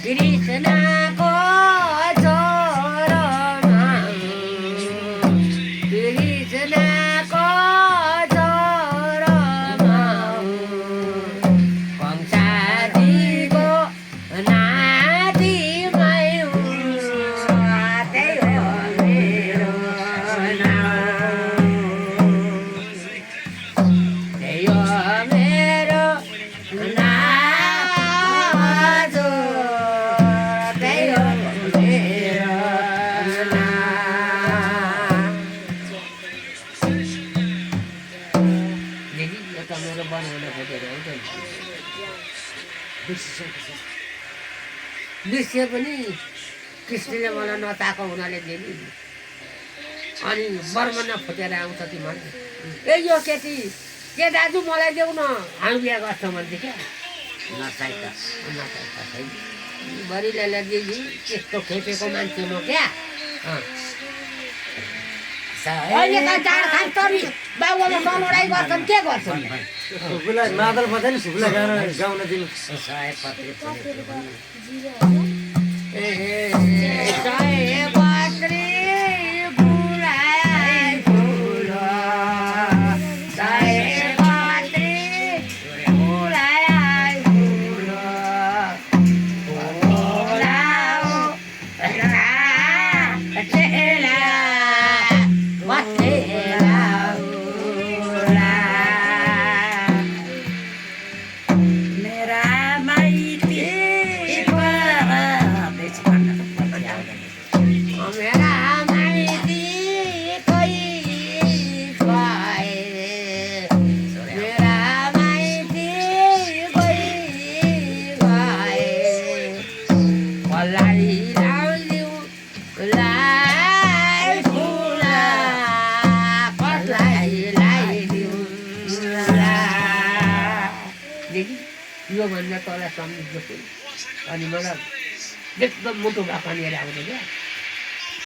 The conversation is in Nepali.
कृष्णको छोरोमा कृष्णको छोरोमा कंसाजीको नातिमै त्यही हो मेरो नाम त्यही हो मेरो नाम त्यही हो मेरो नाम। देखि यो त मेरो बनाउन खोजेर हो त दृश्य पनि कृष्णले मलाई नचाएको हुनाले दिने अनि बर्मन खोजेर आउँछ तिमीले ए यो केटी के दाजु मलाई देऊ न हामी बिहा गर्छौँ भन्थे क्या नचाहिँ बरिलाले दिदी त्यस्तो खेपेको मान्छे म क्या अहिले त जाँड खान तरी बाबुआमा लडाइँ गर्छन् के गर्छन् सुकुलाई मादल बजाइ सुकुलाई गाउन दिनु यो भन्दा तँलाई सम्झिँदैछु अनि मलाई एकदम मुटुमा पानीहरू आउँछ क्या